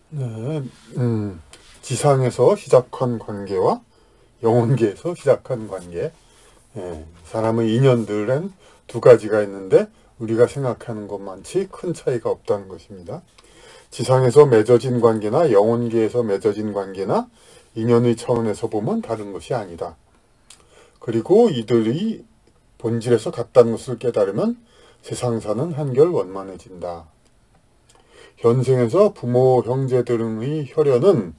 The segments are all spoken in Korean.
네, 지상에서 시작한 관계와 영혼계에서 시작한 관계. 사람의 인연들은 두 가지가 있는데 우리가 생각하는 것만치 큰 차이가 없다는 것입니다. 지상에서 맺어진 관계나 영혼계에서 맺어진 관계나 인연의 차원에서 보면 다른 것이 아니다. 그리고 이들이 본질에서 같다는 것을 깨달으면 세상사는 한결 원만해진다. 현생에서 부모, 형제 등의 혈연은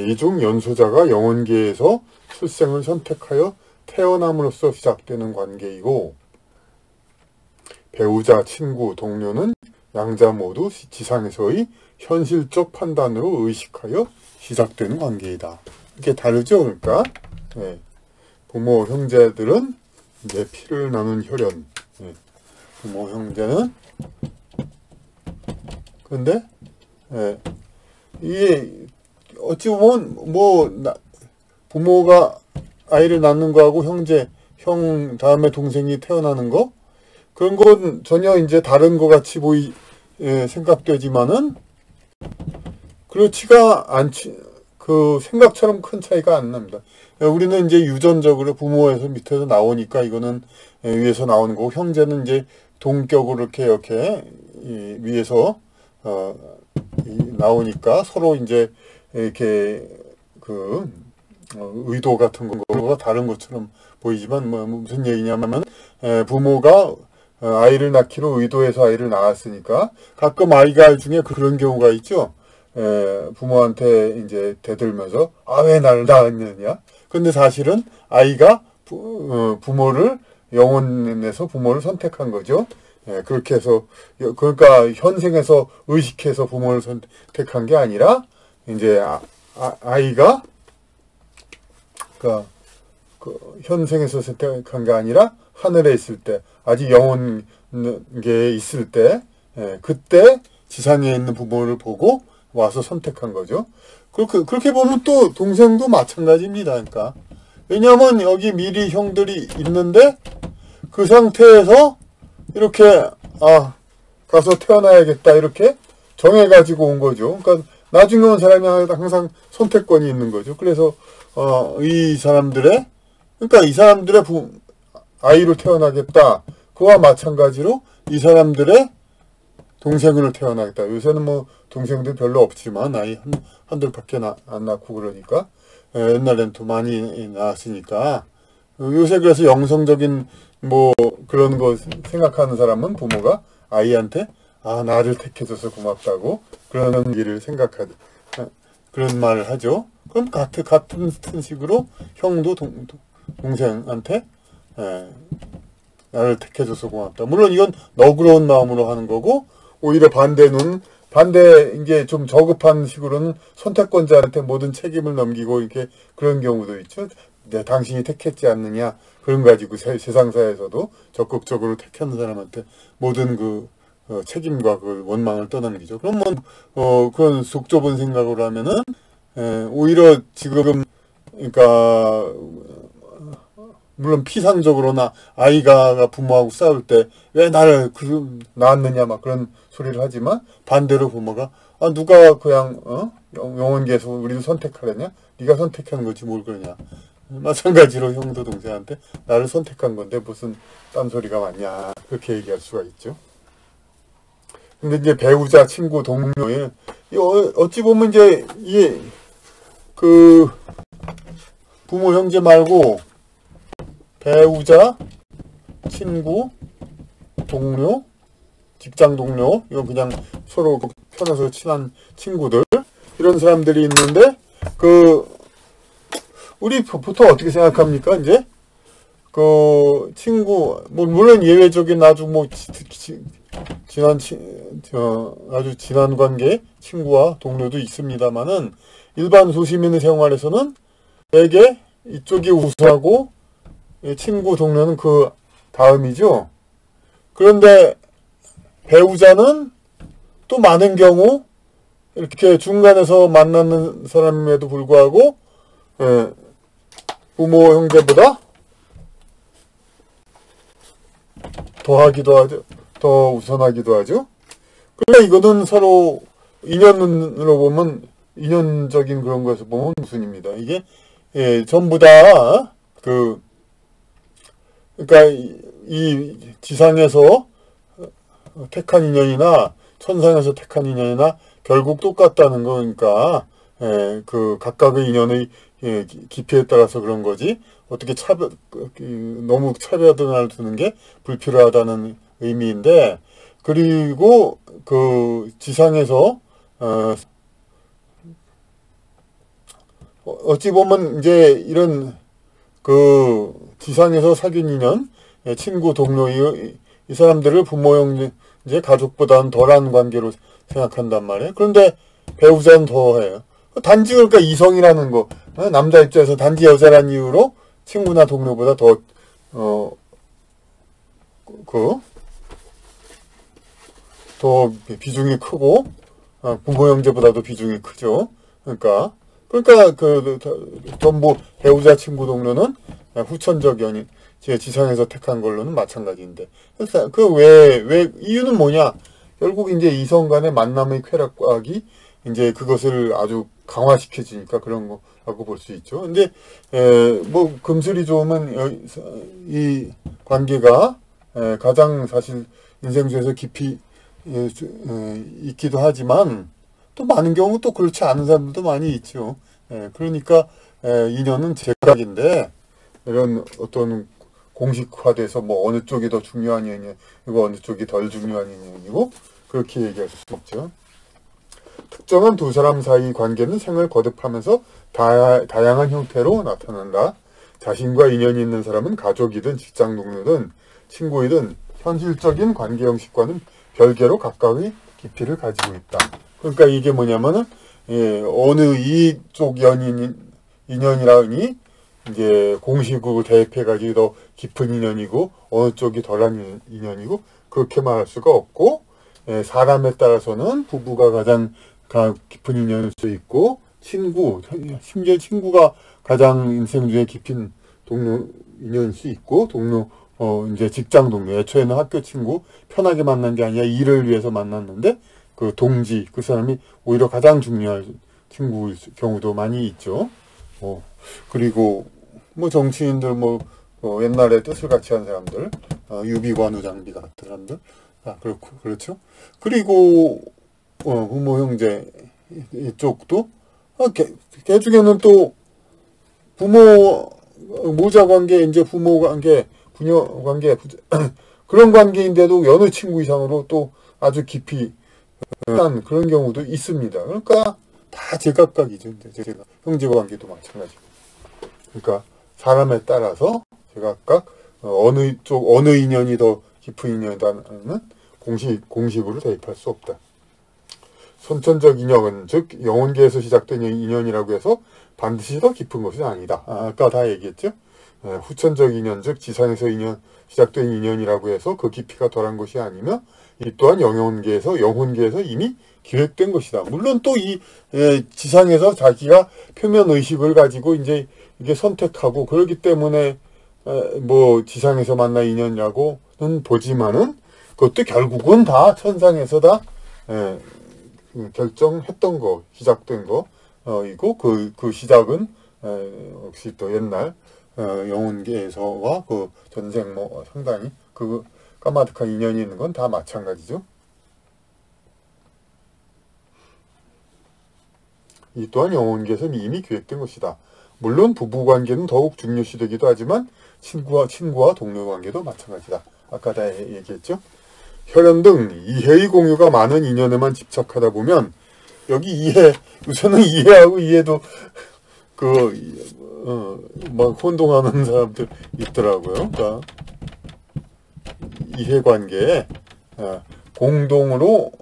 이중 연소자가 영혼계에서 출생을 선택하여 태어남으로써 시작되는 관계이고, 배우자, 친구, 동료는 양자 모두 지상에서의 현실적 판단으로 의식하여 시작되는 관계이다. 이게 다르죠? 그러니까 부모, 형제들은 이제 피를 나눈 혈연. 부모, 형제는 근데 이게 어찌 보면 부모가 아이를 낳는 거하고 형 다음에 동생이 태어나는 거 그런 건 전혀 이제 다른 것 같이 생각되지만은 그렇지가 않지. 그 생각처럼 큰 차이가 안 납니다. 우리는 이제 유전적으로 부모에서 밑에서 나오니까 이거는 위에서 나오는 거고, 형제는 이제 동격으로 이렇게 위에서 나오니까 서로 이제 이렇게 의도 같은 거가 다른 것처럼 보이지만 무슨 얘기냐면 부모가 아이를 낳기로 의도해서 아이를 낳았으니까 가끔 아이가 중에 그런 경우가 있죠. 부모한테 이제 대들면서 왜 나를 낳았느냐. 근데 사실은 아이가 부모를 영혼에서 부모를 선택한 거죠. 그렇게 해서 그러니까 현생에서 의식해서 부모를 선택한 게 아니라 이제 아이가 그 현생에서 선택한 게 아니라 하늘에 있을 때 아직 영혼계에 있을 때 그때 지상에 있는 부모를 보고 와서 선택한 거죠. 그렇게 보면 또 동생도 마찬가지입니다. 그러니까 왜냐하면 여기 미리 형들이 있는데 그 상태에서 이렇게 가서 태어나야겠다 이렇게 정해가지고 온 거죠. 그러니까 나중에 온 사람이 항상 선택권이 있는 거죠. 그래서 이 사람들의 아이로 태어나겠다. 그와 마찬가지로 이 사람들의 동생으로 태어나겠다. 요새는 동생들 별로 없지만 아이 한둘밖에 안 낳고 그러니까 옛날엔 또 많이 낳았으니까 요새 그래서 영성적인 그런 거 생각하는 사람은 부모가 아이한테 나를 택해줘서 고맙다고 그런 일을 그런 말을 하죠. 그럼 같은 식으로 형도 동생한테 나를 택해줘서 고맙다. 물론 이건 너그러운 마음으로 하는 거고, 오히려 이제 좀 저급한 식으로는 선택권자한테 모든 책임을 넘기고 이렇게 그런 경우도 있죠. 당신이 택했지 않느냐. 그런 가지고 세상사에서도 적극적으로 택하는 사람한테 모든 책임과 원망을 떠넘기죠. 그럼 그런 속 좁은 생각으로 하면은 오히려 지금 그러니까 물론 피상적으로나 아이가 부모하고 싸울 때 왜 나를 낳았느냐 막 그런 소리를 하지만 반대로 부모가 누가 그냥 영혼계에서 우리를 선택하려냐? 네가 선택하는 거지 뭘 그러냐. 마찬가지로 형도 동생한테 나를 선택한 건데 무슨 딴소리가 많냐 그렇게 얘기할 수가 있죠. 근데 이제 배우자, 친구, 동료에 어찌 보면 이제 부모, 형제 말고 배우자, 친구, 동료, 직장 동료, 이건 그냥 서로 편해서 친한 친구들 이런 사람들이 있는데 우리 보통 어떻게 생각합니까? 이제 친구 물론 예외적인 아주 아주 친한 관계 친구와 동료도 있습니다만은 일반 소시민의 생활에서는 대개 이쪽이 우선하고 친구 동료는 그 다음이죠. 그런데 배우자는 또 많은 경우 이렇게 중간에서 만나는 사람임에도 불구하고 부모 형제보다 더 우선하기도 하죠. 그러니까 이거는 서로 인연으로 보면, 인연적인 그런 거에서 보면 무슨입니다. 이게, 예, 전부 다, 그러니까, 이 지상에서 택한 인연이나, 천상에서 택한 인연이나, 결국 똑같다는 거니까, 예, 각각의 인연의 예, 깊이에 따라서 그런 거지, 어떻게 너무 차별을 두는 게 불필요하다는 의미인데, 그리고 지상에서 어찌 보면 이제 이런 지상에서 사귄 인연, 예, 친구, 동료 이 사람들을 부모, 형제, 가족보다는 덜한 관계로 생각한단 말이에요. 그런데 배우자는 더해요. 단지 그러니까 이성이라는 거, 남자 입장에서 단지 여자란 이유로 친구나 동료보다 더 비중이 크고, 부모 형제보다도 비중이 크죠. 그러니까 전부 배우자, 친구, 동료는 후천적 연인, 지상에서 택한 걸로는 마찬가지인데. 그래서 이유는 뭐냐? 결국 이제 이성 간의 만남의 쾌락이 이제 그것을 아주 강화시켜주니까 그런 거라고 볼 수 있죠. 근데, 뭐, 금슬이 좋으면 이 관계가 가장 사실 인생 중에서 깊이 있기도 하지만 또 많은 경우 또 그렇지 않은 사람들도 많이 있죠. 그러니까 인연은 제각인데 이런 어떤 공식화돼서 뭐 어느 쪽이 더 중요한 인연이고 어느 쪽이 덜 중요한 인연이고 그렇게 얘기할 수 없죠. 특정한 두 사람 사이 관계는 생을 거듭하면서 다양한 형태로 나타난다. 자신과 인연이 있는 사람은 가족이든 직장 동료든 친구이든 현실적인 관계 형식과는 별개로 각각의 깊이를 가지고 있다. 그러니까 이게 뭐냐면은, 예, 어느 이쪽 인연이라니, 이제 공식으로 대입해가지고 더 깊은 인연이고, 어느 쪽이 덜한 인연이고, 그렇게 말할 수가 없고, 예, 사람에 따라서는 부부가 가장 깊은 인연일 수 있고, 심지어 친구가 가장 인생 중에 깊은 인연일 수 있고, 이제 직장 동료, 애초에는 학교 친구, 편하게 만난 게 아니라 일을 위해서 만났는데, 동지, 그 사람이 오히려 가장 중요한 친구일 경우도 많이 있죠. 그리고, 뭐, 정치인들, 옛날에 뜻을 같이 한 사람들, 유비관우 장비 같은 사람들, 그렇죠. 그리고, 부모, 형제, 이쪽도, 걔 중에는 또, 모자 관계, 이제 부모 관계, 부녀 관계, 그런 관계인데도 여느 친구 이상으로 또 아주 깊이 한 그런 경우도 있습니다. 그러니까 다 제각각이죠. 형제 관계도 마찬가지고. 그러니까 사람에 따라서 제각각 어느 인연이 더 깊은 인연이다는 공식으로 대입할 수 없다. 선천적 인연은 즉 영혼계에서 시작된 인연이라고 해서 반드시 더 깊은 것이 아니다. 아까 다 얘기했죠. 후천적 인연, 즉 지상에서 시작된 인연이라고 해서 그 깊이가 덜한 것이 아니며 이 또한 영혼계에서 이미 기획된 것이다. 물론 또 지상에서 자기가 표면 의식을 가지고 이제 이게 선택하고 그러기 때문에 뭐 지상에서 만난 인연이라고는 보지만은 그것도 결국은 다 천상에서 다 결정했던 거, 시작된 이고 그 시작은 역시 또 옛날 영혼계에서와 전생 상당히 까마득한 인연이 있는 건 다 마찬가지죠. 이 또한 영혼계에서는 이미 계획된 것이다. 물론 부부관계는 더욱 중요시되기도 하지만 친구와 동료 관계도 마찬가지다. 아까 다 얘기했죠. 혈연 등 이해의 공유가 많은 인연에만 집착하다 보면 여기 우선은 이해하고 이해도 막 혼동하는 사람들 있더라고요. 그러니까 이해관계에 공동으로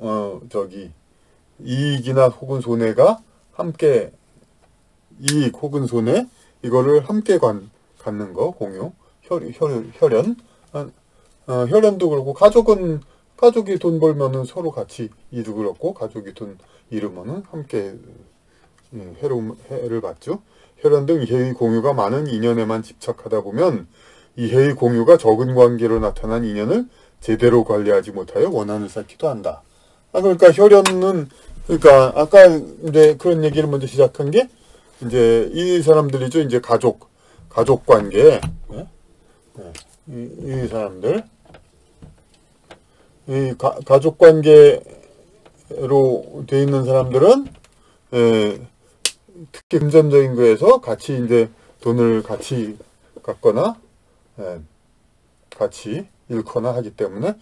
이익이나 혹은 손해가 함께 이익 혹은 손해 이거를 함께 갖는 거 공유 혈연 혈연도 그렇고 가족이 돈 벌면은 서로 같이 이득을 얻고 가족이 돈 잃으면은 함께 해를 받죠. 혈연 등 이해의 공유가 많은 인연에만 집착하다 보면 이해의 공유가 적은 관계로 나타난 인연을 제대로 관리하지 못하여 원한을 쌓기도 한다. 그러니까 혈연은 그러니까 아까 이제 그런 얘기를 먼저 시작한 게 이제 이 사람들이죠. 이제 가족 관계. 예? 예. 이 사람들 이 가족 관계로 돼 있는 사람들은 예, 특히 금전적인 거에서 같이 이제 돈을 같이 갖거나 예, 같이 잃거나 하기 때문에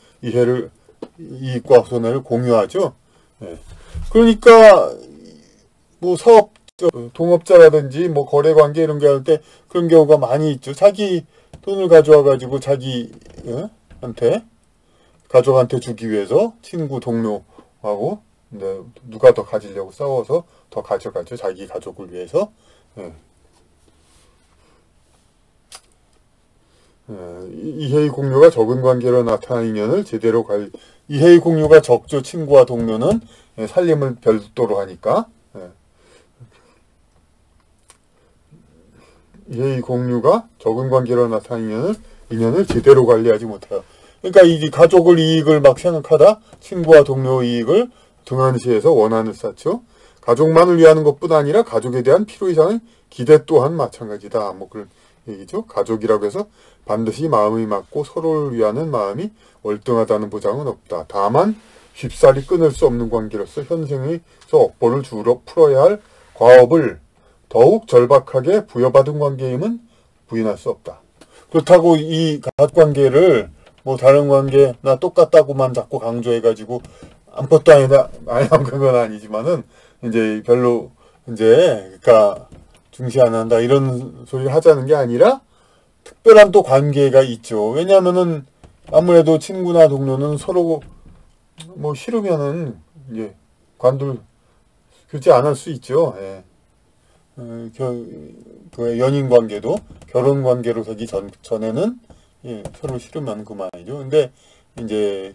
이익과 손해를 공유하죠. 예. 그러니까 뭐 사업 동업자라든지 뭐 거래 관계 이런 게 할 때 그런 경우가 많이 있죠. 자기 돈을 가져와 가지고 자기한테 가족한테 주기 위해서 친구 동료하고 이제 누가 더 가지려고 싸워서 더 가져가죠. 자기 가족을 위해서. 예. 이해의 공유가 적은 관계로 나타난 인연을 제대로 이해의 공유가 적죠. 친구와 동료는 살림을 별도로 하니까. 이해의 공유가 적은 관계로 나타난 인연을 제대로 관리하지 못해요. 그러니까 이 가족을 이익을 막 생각하다 친구와 동료 이익을 등한시해서 원한을 쌓죠. 가족만을 위하는 것뿐 아니라 가족에 대한 필요 이상의 기대 또한 마찬가지다. 뭐 그런 얘기죠. 가족이라고 해서 반드시 마음이 맞고 서로를 위하는 마음이 월등하다는 보장은 없다. 다만 쉽사리 끊을 수 없는 관계로서 현생에서 억보를 주로 풀어야 할 과업을 더욱 절박하게 부여받은 관계임은 부인할 수 없다. 그렇다고 이 가족관계를 뭐 다른 관계나 똑같다고만 자꾸 강조해가지고 아무것도 아니다, 아니면 그건 아니지만은 이제 별로 이제 그러니까 중시 안 한다 이런 소리를 하자는 게 아니라 특별한 또 관계가 있죠. 왜냐하면은 아무래도 친구나 동료는 서로 뭐 싫으면은 이제 관두지 않을 수 있죠. 예. 그 연인 관계도 결혼 관계로 서기 전에는 예, 서로 싫으면 그만이죠. 근데 이제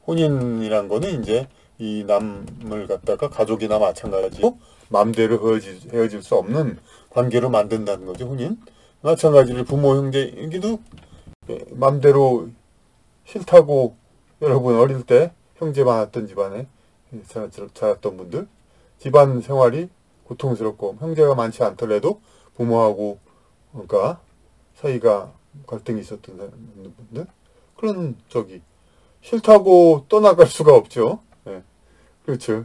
혼인이란 거는 이제 이 남을 갖다가 가족이나 마찬가지로 마음대로 헤어질 수 없는 관계로 만든다는 거죠. 혼인. 마찬가지로 부모 형제 여기도 마음대로 싫다고 여러분 어릴 때 형제 많았던 집안에 자랐던 분들 집안 생활이 고통스럽고 형제가 많지 않더라도 부모하고 그러니까 사이가 갈등이 있었던 분들 그런 싫다고 떠나갈 수가 없죠. 예. 그렇죠.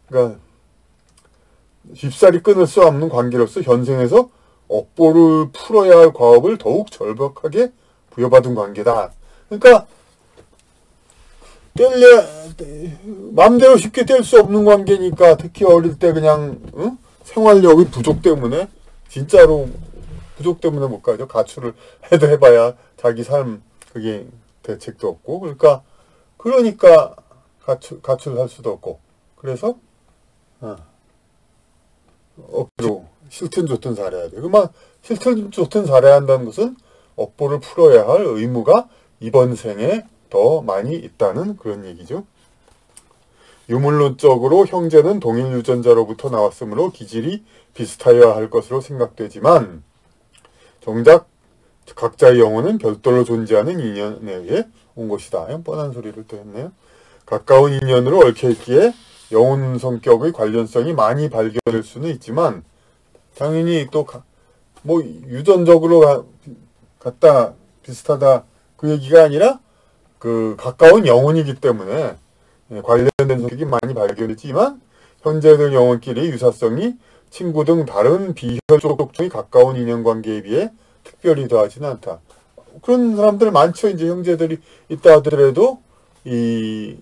그러니까 쉽사리 끊을 수 없는 관계로서 현생에서 억보를 풀어야 할 과업을 더욱 절박하게 부여받은 관계다. 그러니까 마음대로 쉽게 뗄 수 없는 관계니까 특히 어릴 때 그냥 생활력의 부족 때문에 진짜로 부족 때문에 못 가죠. 가출을 해도 해봐야 자기 삶 그게 대책도 없고 그러니까 가출할 수도 없고 그래서 억지로 싫든 좋든 살아야 돼. 그만 싫든 좋든 살아야 한다는 것은 억보를 풀어야 할 의무가 이번 생에 더 많이 있다는 그런 얘기죠. 유물론적으로 형제는 동일 유전자로부터 나왔으므로 기질이 비슷하여야 할 것으로 생각되지만 정작 각자의 영혼은 별도로 존재하는 인연에 의해 온 것이다. 뻔한 소리를 또 했네요. 가까운 인연으로 얽혀있기에 영혼 성격의 관련성이 많이 발견될 수는 있지만 당연히 또 뭐 유전적으로 같다 비슷하다 그 얘기가 아니라 그 가까운 영혼이기 때문에 관련된 성격이 많이 발견됐지만 형제들 영혼끼리 유사성이 친구 등 다른 비혈족종이 가까운 인연관계에 비해 특별히 더하지는 않다. 그런 사람들 많죠. 이제 형제들이 있다 하더라도 이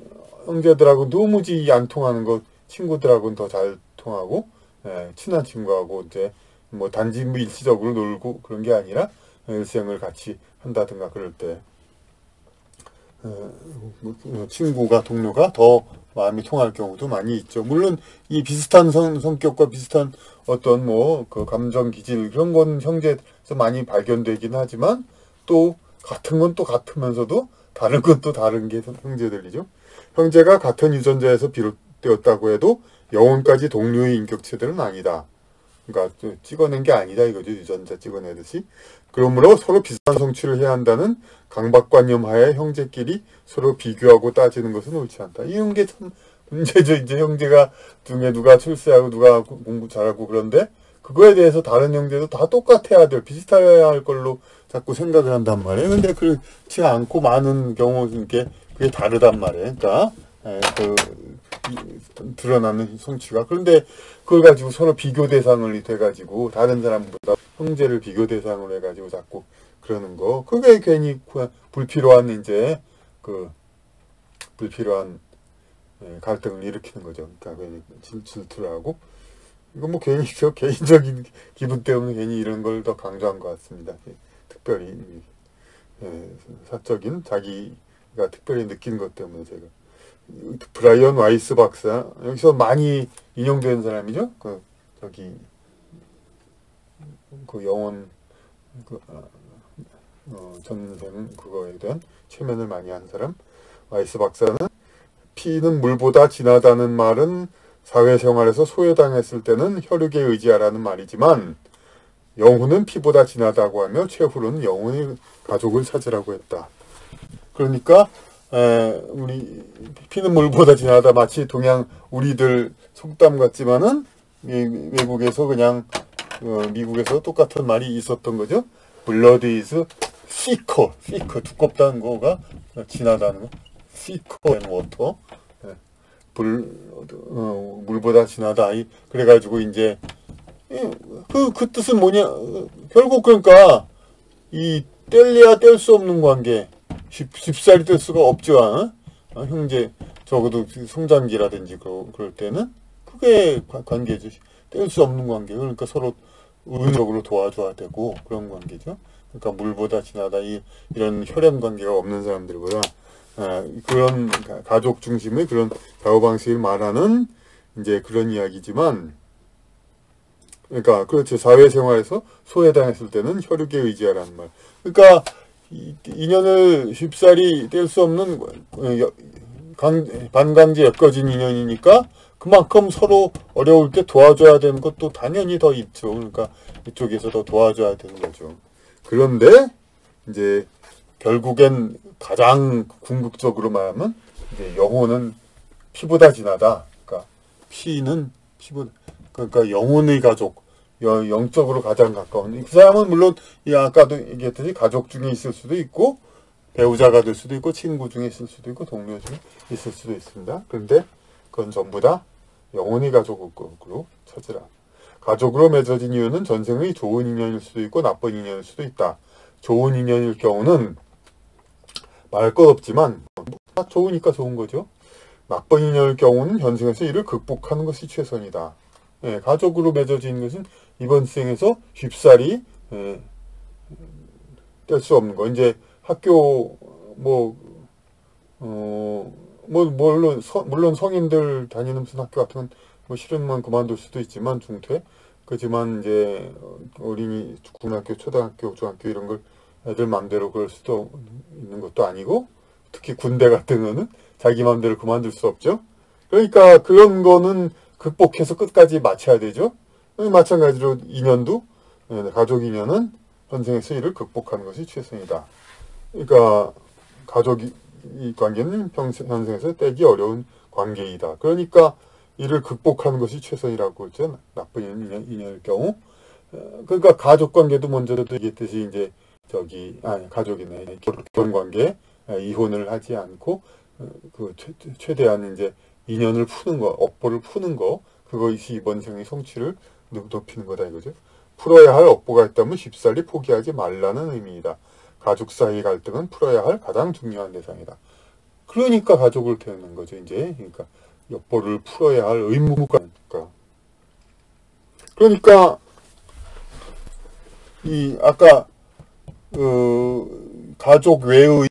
형제들하고 도무지 안 통하는 것 친구들하고는 더 잘 통하고 친한 친구하고 이제 뭐 단지 뭐 일시적으로 놀고 그런 게 아니라 일생을 같이 한다든가 그럴 때 친구가 동료가 더 마음이 통할 경우도 많이 있죠. 물론 이 비슷한 성격과 비슷한 어떤 뭐 그 감정 기질 그런 건 형제에서 많이 발견되긴 하지만 또 같은 건 또 같으면서도 다른 건 또 다른 게 형제들이죠. 형제가 같은 유전자에서 비롯되었다고 해도 영혼까지 동료의 인격체들은 아니다. 그러니까 찍어낸 게 아니다 이거죠. 유전자 찍어내듯이. 그러므로 서로 비슷한 성취를 해야 한다는 강박관념 하에 형제끼리 서로 비교하고 따지는 것은 옳지 않다. 이런 게 참 문제죠. 이제 형제가 중에 누가 출세하고 누가 공부 잘하고 그런데 그거에 대해서 다른 형제도 다 똑같아야 될, 비슷해야 할 걸로 자꾸 생각을 한단 말이에요. 근데 그렇지 않고 많은 경우 이게 그게 다르단 말이에요. 그러니까 드러나는 성취가. 그런데 그걸 가지고 서로 비교 대상을 돼가지고 다른 사람보다 형제를 비교 대상으로 해가지고 자꾸 그러는 거. 그게 괜히 불필요한 이제 불필요한 갈등을 일으키는 거죠. 그러니까 괜히 질투를 하고. 이거 뭐 괜히 저 개인적인 기분 때문에 괜히 이런 걸 더 강조한 것 같습니다. 특별히 사적인 자기가 특별히 느끼는 것 때문에 제가. 브라이언 와이스 박사, 여기서 많이 인용된 사람이죠. 영혼 전생 그거에 대한 최면을 많이 한 사람 와이스 박사는 피는 물보다 진하다는 말은 사회생활에서 소외당했을 때는 혈육에 의지하라는 말이지만 영혼은 피보다 진하다고 하며 최후로는 영혼의 가족을 찾으라고 했다. 그러니까 우리 피는 물보다 진하다, 마치 동양 우리들 속담 같지만은 외국에서 그냥 미국에서 똑같은 말이 있었던 거죠. Blood is thicker, 두껍다는 거가 진하다는 거. thicker than water. 물보다 진하다. 그래가지고 이제 그 뜻은 뭐냐? 결국 그러니까 이 뗄래야 뗄 수 없는 관계. 쉽사리 뗄 수가 없죠. 형제 적어도 성장기라든지 그럴 때는 그게 관계죠. 뗄 수 없는 관계. 그러니까 서로 의무적으로 도와줘야 되고 그런 관계죠. 그러니까 물보다 진하다. 이런 혈연 관계가 없는 사람들보다 그런 가족 중심의 그런 사고방식을 말하는 이제 그런 이야기지만, 그러니까 그렇죠. 사회생활에서 소외당했을 때는 혈육에 의지하라는 말. 그러니까 인연을 쉽사리 뗄 수 없는 반강제 엮어진 인연이니까 그만큼 서로 어려울 때 도와줘야 되는 것도 당연히 더 있죠. 그러니까 이쪽에서 더 도와줘야 되는 거죠. 그런데 이제 결국엔 가장 궁극적으로 말하면 이제 영혼은 피보다 진하다. 그러니까 피는 피보다, 그러니까 영혼의 가족, 영적으로 가장 가까운. 그 사람은 물론 아까도 얘기했듯이 가족 중에 있을 수도 있고 배우자가 될 수도 있고 친구 중에 있을 수도 있고 동료 중에 있을 수도 있습니다. 그런데 그건 전부 다 영혼의 가족으로 찾으라. 가족으로 맺어진 이유는 전생의 좋은 인연일 수도 있고 나쁜 인연일 수도 있다. 좋은 인연일 경우는 말할 것 없지만 좋으니까 좋은 거죠. 나쁜 인연일 경우는 현생에서 이를 극복하는 것이 최선이다. 가족으로 맺어진 것은 이번 생에서 쉽사리 뗄 수 없는 거. 이제 학교 물론 성인들 다니는 무슨 학교 같은 건 뭐 싫으면 그만둘 수도 있지만 중퇴. 그렇지만 이제 어린이 고등학교, 초등학교, 중학교 이런 걸 애들 마음대로 그럴 수도 있는 것도 아니고, 특히 군대 같은 거는 자기 마음대로 그만둘 수 없죠. 그러니까 그런 거는 극복해서 끝까지 마쳐야 되죠. 마찬가지로 인연도, 가족 인연은 현생에서 이를 극복하는 것이 최선이다. 그러니까 가족 관계는 현생에서 떼기 어려운 관계이다. 그러니까 이를 극복하는 것이 최선이라고 했죠. 나쁜 인연일 경우. 그러니까 가족 관계도 먼저도 얘기했듯이 이제 가족이네. 결혼 관계, 이혼을 하지 않고 최대한 이제 인연을 푸는 거, 업보를 푸는 거, 그것이 이번 생의 성취를 높이는 거다 이거죠. 풀어야 할 업보가 있다면 쉽사리 포기하지 말라는 의미이다. 가족 사이 갈등은 풀어야 할 가장 중요한 대상이다. 그러니까 가족을 태우는 거죠, 이제. 그러니까 업보를 풀어야 할 의무가 있으니까. 그러니까 아까 가족 외의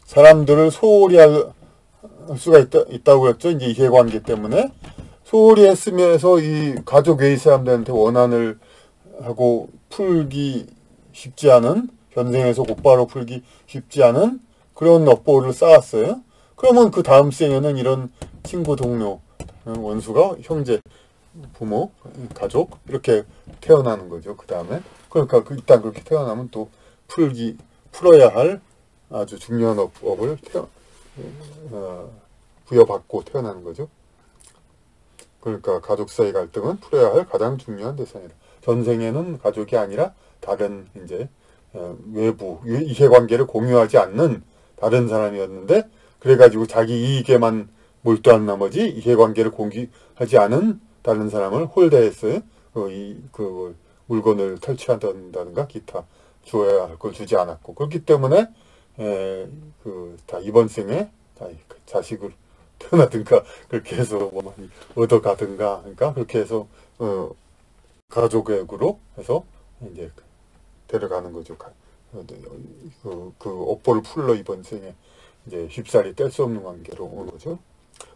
사람들을 소홀히 할 수가 있다고 했죠. 이제 이해관계 때문에 소홀히 했으면서 이 가족 외의 사람들한테 원한을 하고 풀기 쉽지 않은, 현생에서 곧바로 풀기 쉽지 않은 그런 업보를 쌓았어요. 그러면 그 다음 생에는 이런 친구, 동료, 원수가 형제, 부모, 가족 이렇게 태어나는 거죠. 그 다음에 그러니까 일단 그렇게 태어나면 또 풀어야 할 아주 중요한 업을 부여받고 태어나는 거죠. 그러니까 가족 사이 갈등은 풀어야 할 가장 중요한 대상이다. 전생에는 가족이 아니라 다른 이제 외부 이해관계를 공유하지 않는 다른 사람이었는데, 그래가지고 자기 이익에만 몰두한 나머지 이해관계를 공유하지 않은 다른 사람을 홀대해서 그 물건을 탈취한다든가 기타 주어야 할 걸 주지 않았고, 그렇기 때문에 다 이번 생에 자식을 태어나든가 그렇게 해서 뭐 많이 얻어가든가, 그러니까 그렇게 해서 가족액으로 해서 이제 데려가는 거죠. 그 업보를 풀러 이번 생에 이제 쉽사리 뗄 수 없는 관계로 오는 거죠.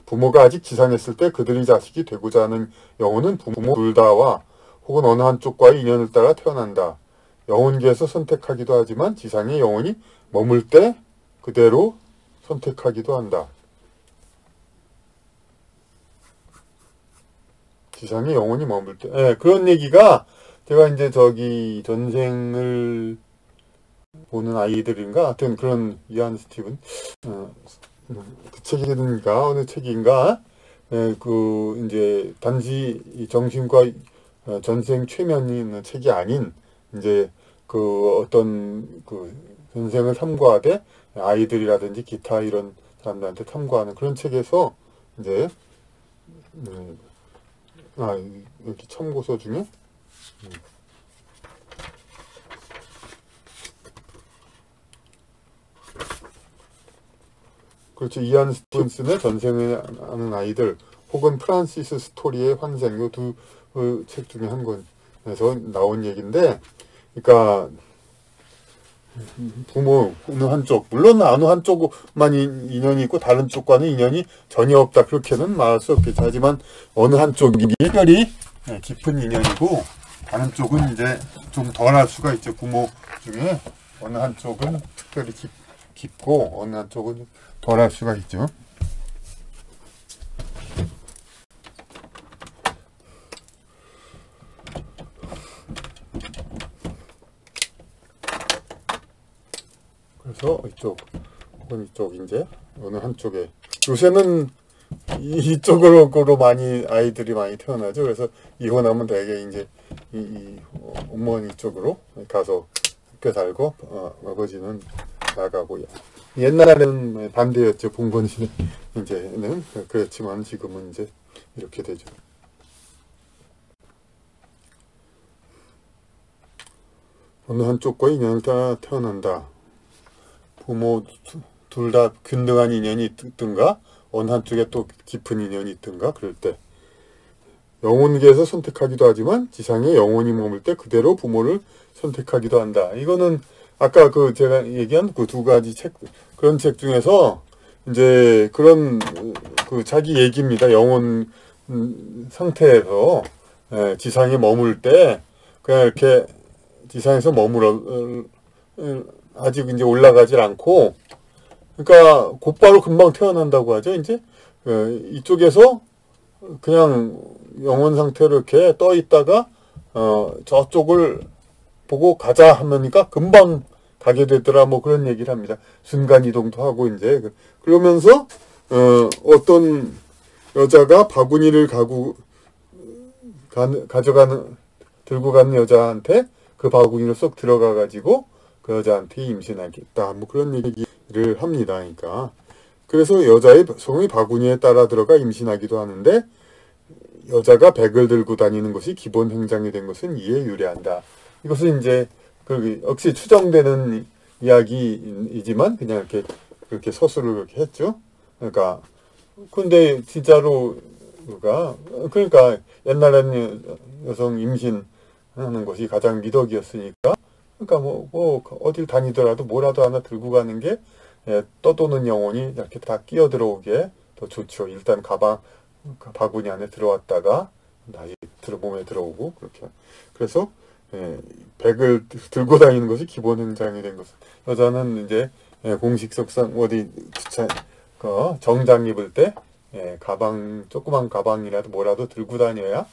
부모가 아직 지상했을 때 그들의 자식이 되고자 하는 영혼은 부모 둘 다와 혹은 어느 한쪽과의 인연을 따라 태어난다. 영혼계에서 선택하기도 하지만 지상의 영혼이 머물 때 그대로 선택하기도 한다. 지상의 영혼이 머물 때. 그런 얘기가 제가 이제 저기 전생을 보는 아이들인가 하여튼 그런 이안 스티븐 그 책인가 어느 책인가 그 이제 단지 이 정신과 전생 최면이 있는 책이 아닌 이제 그 어떤 그 전생을 탐구하되 아이들이라든지 기타 이런 사람들한테 탐구하는 그런 책에서 이제 여기 참고서 중에 그렇죠. 이안 스티븐슨의 전생을 아는 아이들 혹은 프란시스 스토리의 환생, 요 두 책 중에 한 권에서 나온 얘기인데, 그러니까 부모 어느 한쪽, 물론 어느 한쪽만 인연이 있고 다른 쪽과는 인연이 전혀 없다 그렇게는 말할 수 없겠죠. 하지만 어느 한쪽이 특별히 깊은 인연이고 다른 쪽은 이제 좀 덜할 수가 있죠. 부모 중에 어느 한쪽은 특별히 깊고 어느 한쪽은 덜할 수가 있죠. 그래서 이쪽 혹은 이쪽 이제 어느 한쪽에 요새는 이쪽으로 많이 아이들이 많이 태어나죠. 그래서 이혼하면 되게 이제 이 어머니 쪽으로 가서 함께 살고 아버지는 나가고. 옛날에는 반대였죠. 봉건시 이제는 그렇지만 지금은 이제 이렇게 되죠. 어느 한쪽과 인연을 따라 태어난다. 부모 둘 다 균등한 인연이 있든가 어느 한쪽에 또 깊은 인연이 있든가 그럴 때 영혼계에서 선택하기도 하지만 지상에 영혼이 머물 때 그대로 부모를 선택하기도 한다. 이거는 아까 그 제가 얘기한 그 두 가지 책, 그런 책 중에서 이제 그런 그 자기 얘기입니다. 영혼 상태에서 지상에 머물 때 그냥 이렇게 지상에서 머물어 아직 이제 올라가질 않고, 그러니까 곧바로 금방 태어난다고 하죠. 이제 이쪽에서 그냥 영혼 상태로 이렇게 떠 있다가 저쪽을 보고 가자 하니까 금방 가게 되더라, 뭐 그런 얘기를 합니다. 순간 이동도 하고 이제 그러면서 어떤 여자가 바구니를 들고 가는 여자한테 그 바구니로 쏙 들어가 가지고 그 여자한테 임신하겠다, 뭐 그런 얘기를 합니다. 그러니까 그래서 여자의 성이 바구니에 따라 들어가 임신하기도 하는데 여자가 백을 들고 다니는 것이 기본 행장이 된 것은 이에 유래한다. 이것은 이제 역시 추정되는 이야기이지만 그냥 이렇게 그렇게 서술을 그렇게 했죠. 그러니까 근데 진짜로 그러니까 옛날에는 여성 임신하는 것이 가장 미덕이었으니까, 그러니까 뭐 어딜 다니더라도 뭐라도 하나 들고 가는 게 떠도는 영혼이 이렇게 다 끼어 들어오게 더 좋죠. 일단 바구니 안에 들어왔다가 다시 몸에 들어오고 그렇게. 그래서 백을 들고 다니는 것이 기본 행장이 된 것은, 여자는 이제 공식석상 어디 정장 입을 때 조그만 가방이라도 뭐라도 들고 다녀야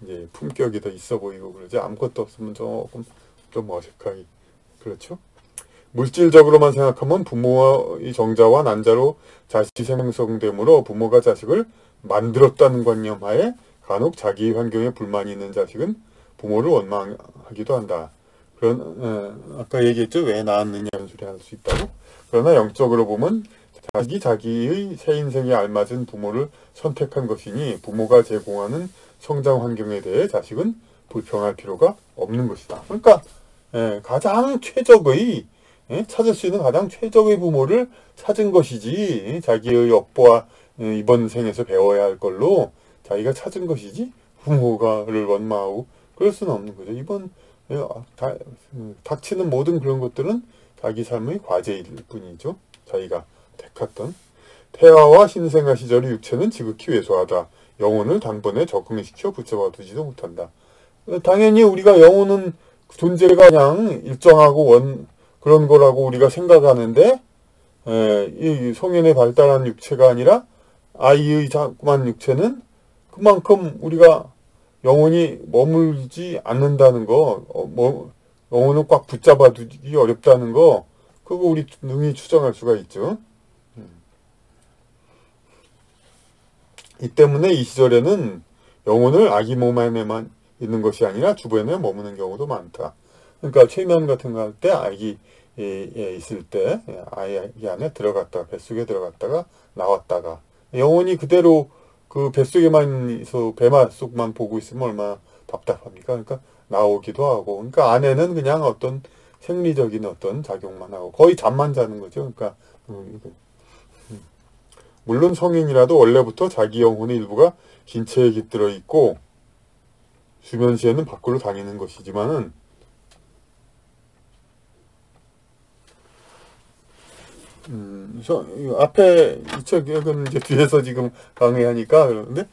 이제 품격이 더 있어 보이고 그러지. 아무것도 없으면 조금 좀 어색하기 그렇죠. 물질적으로만 생각하면 부모의 정자와 난자로 자식이 생성되므로 부모가 자식을 만들었다는 관념하에 간혹 자기 환경에 불만이 있는 자식은 부모를 원망하기도 한다. 아까 얘기했죠. 왜 낳았느냐 이런 소리 할 수 있다고. 그러나 영적으로 보면 자식이 자기의 새 인생에 알맞은 부모를 선택한 것이니 부모가 제공하는 성장 환경에 대해 자식은 불평할 필요가 없는 것이다. 그러니까 가장 최적의 찾을 수 있는 가장 최적의 부모를 찾은 것이지 자기의 업보와 이번 생에서 배워야 할 걸로 자기가 찾은 것이지 부모가를 원망하고 그럴 수는 없는 거죠. 이번 닥치는 모든 그런 것들은 자기 삶의 과제일 뿐이죠. 자기가 택했던 태아와 신생아 시절의 육체는 지극히 왜소하다. 영혼을 단번에 적응시켜 붙잡아 두지도 못한다. 당연히 우리가 영혼은 존재가 그냥 일정하고 그런 거라고 우리가 생각하는데 이 성인의 발달한 육체가 아니라 아이의 자꾸만 육체는 그만큼 우리가 영혼이 머물지 않는다는 거, 영혼을 꽉 붙잡아 두기 어렵다는 거, 그거 우리 능히 추정할 수가 있죠. 이 때문에 이 시절에는 영혼을 아기 몸 안에만 있는 것이 아니라 주변에 머무는 경우도 많다. 그러니까 최면 같은 거 할 때 아기에 있을 때 아기 안에 들어갔다가 뱃속에 들어갔다가 나왔다가 영혼이 그대로 그 뱃속에만 있어 배만 보고 있으면 얼마나 답답합니까? 그러니까 나오기도 하고 그러니까 안에는 그냥 어떤 생리적인 어떤 작용만 하고 거의 잠만 자는 거죠. 그러니까 물론 성인이라도 원래부터 자기 영혼의 일부가 신체에 깃들어 있고 수면 시에는 밖으로 다니는 것이지만은 앞에 이쪽은 이제 뒤에서 지금 강의하니까 그러는데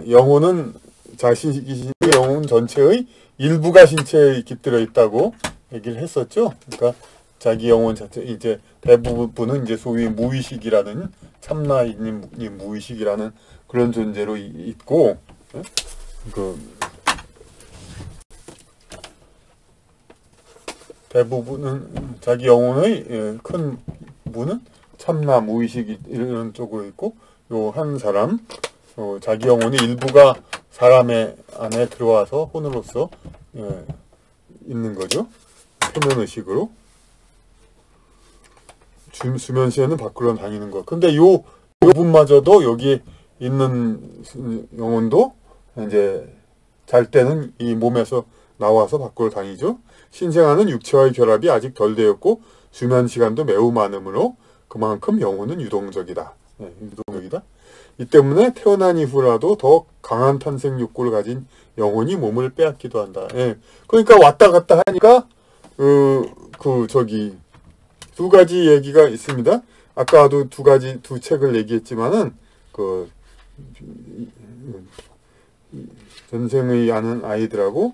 영혼은 자신이 영혼 전체의 일부가 신체에 깃들어 있다고 얘기를 했었죠. 그러니까 자기 영혼 자체 이제 대부분은 이제 소위 무의식이라는 참나인 무의식이라는 그런 존재로 있고 대부분은 자기 영혼의 큰 부분은 참나 무의식 이런 쪽으로 있고 요 한 사람 자기 영혼의 일부가 사람의 안에 들어와서 혼으로서 있는 거죠. 표면의식으로 수면 시에는 밖으로 다니는 것. 근데 요 부분마저도 여기에 있는 영혼도 이제 잘 때는 이 몸에서 나와서 밖으로 다니죠. 신생아는 육체와의 결합이 아직 덜 되었고 수면 시간도 매우 많으므로 그만큼 영혼은 유동적이다. 유동적이다. 이 때문에 태어난 이후라도 더 강한 탄생 욕구를 가진 영혼이 몸을 빼앗기도 한다. 그러니까 왔다 갔다 하니까 두 가지 얘기가 있습니다. 아까도 두 책을 얘기했지만은 전생의 아는 아이들하고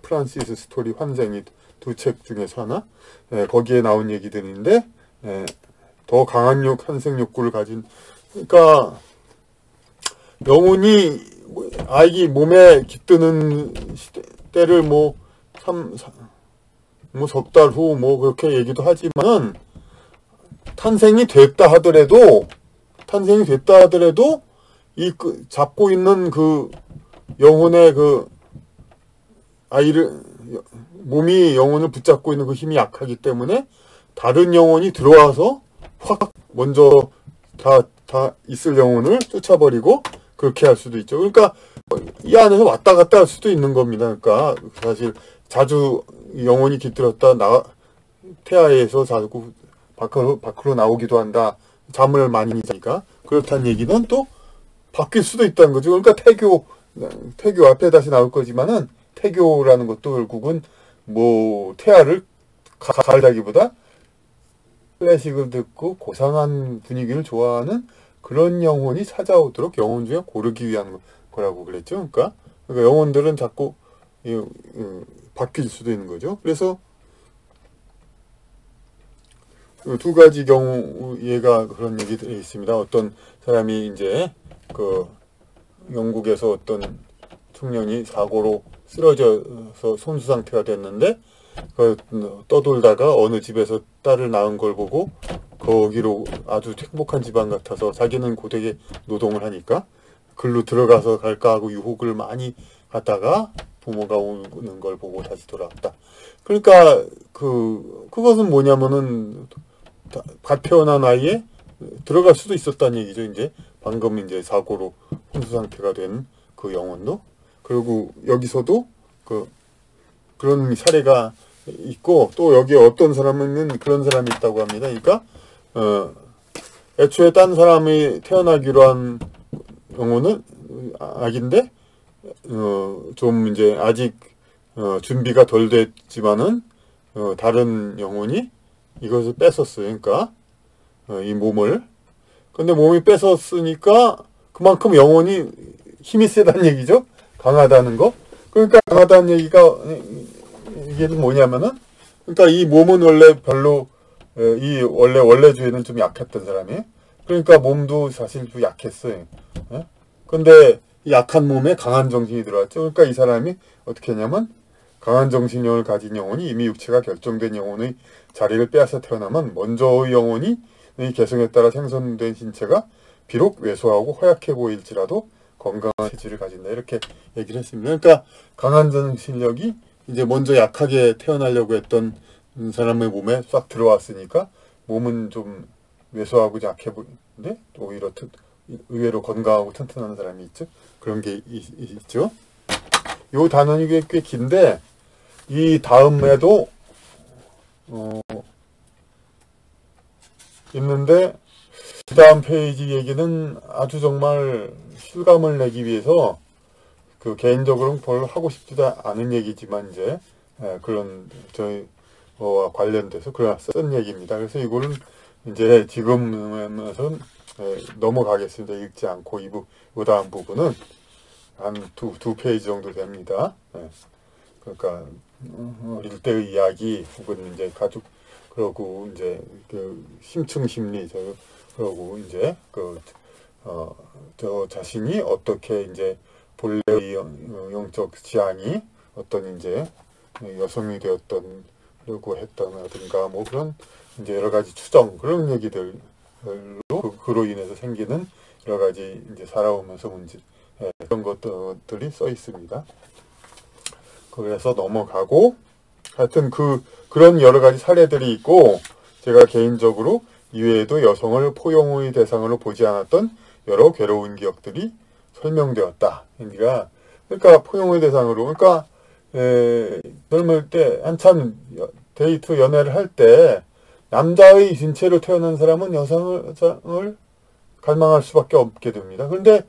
프란시스 스토리 환생이 두 책 중에서 하나 거기에 나온 얘기들인데 더 강한 탄생 욕구를 가진 그러니까 영혼이 아기 몸에 깃드는 때를 석 달 후 그렇게 얘기도 하지만 탄생이 됐다 하더라도 이 잡고 있는 그 영혼의 몸이 영혼을 붙잡고 있는 그 힘이 약하기 때문에 다른 영혼이 들어와서 확 먼저 다 있을 영혼을 쫓아버리고 그렇게 할 수도 있죠. 그러니까 이 안에서 왔다 갔다 할 수도 있는 겁니다. 그러니까 사실 자주 영혼이 깃들었다 태아에서 자꾸 밖으로 나오기도 한다. 잠을 많이 자니까 그렇다는 얘기는 또 바뀔 수도 있다는 거죠. 그러니까 태교 앞에 다시 나올 거지만은 태교라는 것도 결국은 태아를 가르다기보다 클래식을 듣고 고상한 분위기를 좋아하는 그런 영혼이 찾아오도록 영혼 중에 고르기 위한 거라고 그랬죠. 그러니까 영혼들은 자꾸 바뀔 수도 있는 거죠. 그래서 두 가지 경우가 그런 얘기들이 있습니다. 어떤 사람이 이제 영국에서 어떤 청년이 사고로 쓰러져서 손수 상태가 됐는데 떠돌다가 어느 집에서 딸을 낳은 걸 보고 거기로 아주 행복한 집안 같아서 자기는 고되게 노동을 하니까 글로 들어가서 갈까 하고 유혹을 많이 하다가 부모가 오는 걸 보고 다시 돌아왔다. 그러니까 그것은 뭐냐면은 갓 태어난 아이에 들어갈 수도 있었다는 얘기죠. 이제 방금 이제 사고로 혼수 상태가 된 그 영혼도. 그리고 여기서도 그런 사례가 있고, 또 여기 어떤 사람은 그런 사람이 있다고 합니다. 그러니까 애초에 딴 사람이 태어나기로 한 영혼은 아기인데 좀 이제 아직 준비가 덜 됐지만은 다른 영혼이 이것을 뺏었어요. 그러니까 이 몸을. 근데 몸이 뺏었으니까 그만큼 영혼이 힘이 세다는 얘기죠. 강하다는 거. 그러니까 강하다는 얘기가 이게 뭐냐면은, 그러니까 이 몸은 원래 별로 원래주에는 좀 약했던 사람이에요. 그러니까 몸도 사실 좀 약했어요. 예? 근데 약한 몸에 강한 정신이 들어왔죠. 그러니까 이 사람이 어떻게 했냐면, 강한 정신력을 가진 영혼이 이미 육체가 결정된 영혼의 자리를 빼앗아 태어나면 먼저의 영혼이 이 개성에 따라 생성된 신체가 비록 왜소하고 허약해 보일지라도 건강한 체질을 가진다. 이렇게 얘기를 했습니다. 그러니까 강한 정신력이 이제 먼저 약하게 태어나려고 했던 사람의 몸에 싹 들어왔으니까 몸은 좀 왜소하고 약해 보이는데 오히려 의외로 건강하고 튼튼한 사람이 있죠. 그런 게 있죠. 요 단원이 꽤 긴데 이 다음에도 있는데 그 다음 페이지 얘기는 아주 정말 실감을 내기 위해서 개인적으로는 별로 하고 싶지도 않은 얘기지만 이제 그런 저희와 관련돼서 그런 쓴 얘기입니다. 그래서 이거는 이제 지금은 넘어가겠습니다. 읽지 않고 이 다음 부분은 한 두 페이지 정도 됩니다. 그러니까 어릴 때의 이야기 혹은 이제 가족 그러고 이제 심층 심리 그러고 이제 저 자신이 어떻게 이제 본래의 영적 지향이 어떤 이제 여성이 되었던려고 했다든가 뭐 그런 이제 여러 가지 추정 그런 얘기들로 그로 인해서 생기는 여러 가지 이제 살아오면서 문제 그런 것들이 써 있습니다. 그래서 넘어가고 하여튼 그런 여러 가지 사례들이 있고 제가 개인적으로 이외에도 여성을 포용의 대상으로 보지 않았던 여러 괴로운 기억들이 설명되었다. 그러니까 포용의 대상으로 그러니까 젊을 때 한참 데이트 연애를 할 때 남자의 신체로 태어난 사람은 여성을 갈망할 수밖에 없게 됩니다. 그런데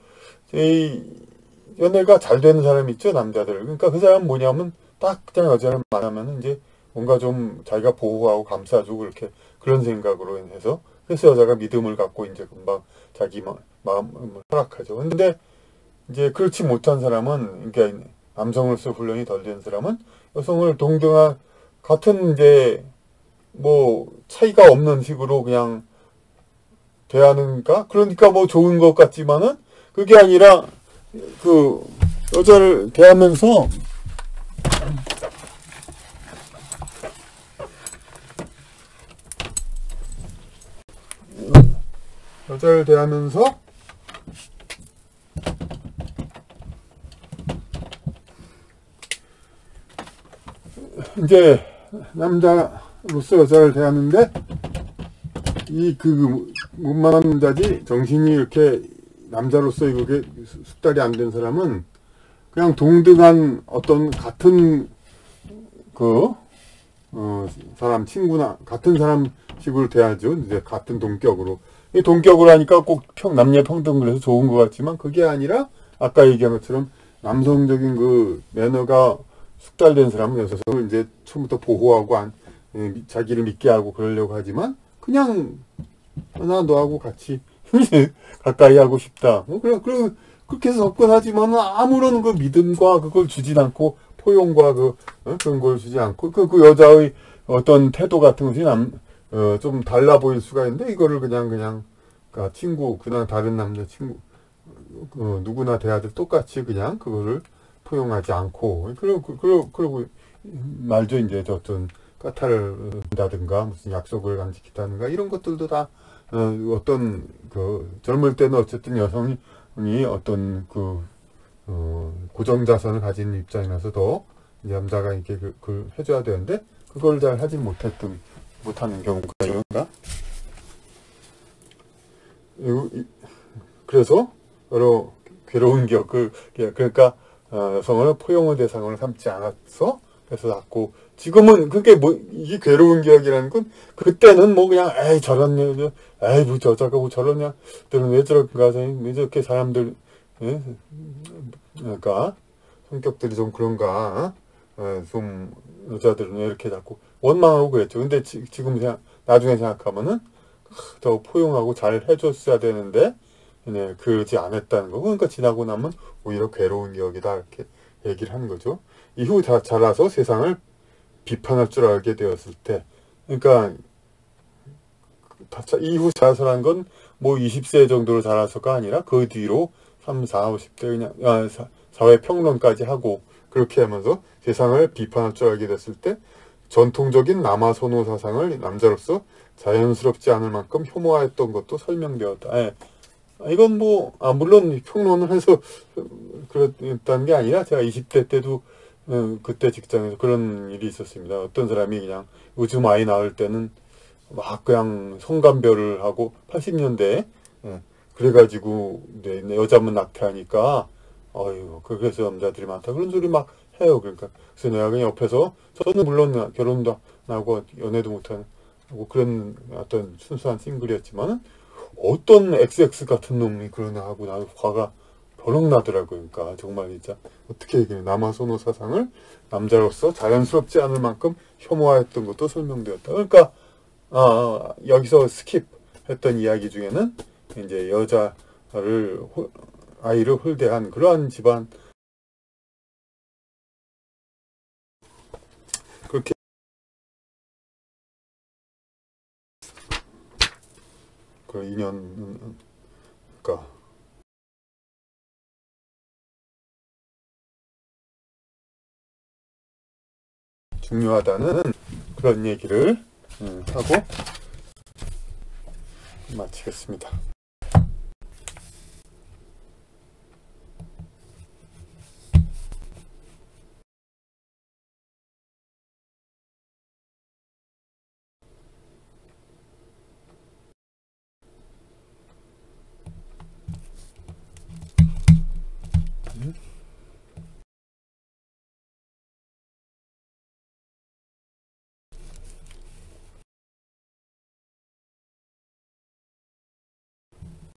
연애가 잘 되는 사람이 있죠, 남자들. 그러니까 그 사람은 뭐냐면 딱 그냥 여자를 만나면 이제 뭔가 좀 자기가 보호하고 감싸주고 이렇게 그런 생각으로 해서 그래서 여자가 믿음을 갖고 이제 금방 자기 마음을 허락하죠. 근데 이제 그렇지 못한 사람은 그러니까 남성으로서 훈련이 덜 된 사람은 여성을 동등한 같은 이제 뭐 차이가 없는 식으로 그냥 대하는가? 그러니까 뭐 좋은 것 같지만은 그게 아니라 여자를 대하면서 이제 남자로서 여자를 대하는데 문만한 남자지 정신이 이렇게 남자로서 그게 숙달이 안 된 사람은 그냥 동등한 어떤 같은 사람 친구나 같은 사람식으로 대하죠. 이제 같은 동격으로. 이 동격으로 하니까 꼭 남녀 평등을 해서 좋은 것 같지만 그게 아니라 아까 얘기한 것처럼 남성적인 매너가 숙달된 사람은 여성을 이제 처음부터 보호하고 자기를 믿게 하고 그러려고 하지만 그냥 나 너하고 같이 가까이 하고 싶다. 그렇게 해서 접근하지만 아무런 믿음과 그걸 주진 않고 포용과 그런 걸 주지 않고 그 여자의 어떤 태도 같은 것이 좀 달라 보일 수가 있는데 이거를 그냥 친구 그냥 다른 남자 친구 누구나 대하듯 똑같이 그냥 그거를 포용하지 않고 그러고 말죠. 이제 어떤 까탈을 한다든가 무슨 약속을 안 지키다든가 이런 것들도 다 어떤 그 젊을 때는 어쨌든 여성이 어떤 그 고정 자산을 가진 입장이라서 더 남자가 이렇게 그걸 해줘야 되는데 그걸 잘 하지 못하는 경우가 이런가. 그래서 여러 괴로운 기억 그러니까 여성을 포용의 대상으로 삼지 않았어. 그래서 자꾸 지금은 그게 뭐 이게 괴로운 기억이라는 건 그때는 뭐 그냥 에이 저런 여자 에이 뭐 저자가 뭐 저런 여자들은 왜 저런가 왜 저렇게 사람들 예? 그러니까 성격들이 좀 그런가 좀 여자들은 왜 이렇게 자꾸 원망하고 그랬죠. 근데 지금 나중에 생각하면은 더 포용하고 잘 해줬어야 되는데 네, 그러지 않았다는 거. 그러니까 지나고 나면 오히려 괴로운 기억이다 이렇게 얘기를 하는 거죠. 이후 다 자라서 세상을 비판할 줄 알게 되었을 때, 그러니까 이후 자라서라는 건 뭐 20세 정도로 자라서가 아니라 그 뒤로 3, 4, 50대 그냥 사회 평론까지 하고 그렇게 하면서 세상을 비판할 줄 알게 됐을 때 전통적인 남아 선호 사상을 남자로서 자연스럽지 않을 만큼 혐오하였던 것도 설명되었다. 예. 이건 뭐 물론 평론을 해서 그랬다는 게 아니라 제가 20대 때도 그때 직장에서 그런 일이 있었습니다. 어떤 사람이 그냥 요즘 아이 낳을 때는 막 그냥 성감별을 하고 80년대에 그래가지고 내 여자만 낳게 하니까 어휴 그래서 남자들이 많다 그런 소리 막 해요. 그러니까 그래서 내가 그냥 옆에서 저는 물론 결혼도 안 하고 연애도 못하고 그런 어떤 순수한 싱글이었지만은 어떤 XX 같은 놈이 그러나 하고 나도 화가 버럭 나더라고요. 그러니까 정말 진짜 어떻게 얘기해 남아선호 사상을 남자로서 자연스럽지 않을 만큼 혐오하였던 것도 설명되었다. 그러니까 여기서 스킵했던 이야기 중에는 이제 아이를 홀대한 그러한 집안 그렇게 그 인연 그러니까 중요하다는 그런 얘기를 하고 마치겠습니다.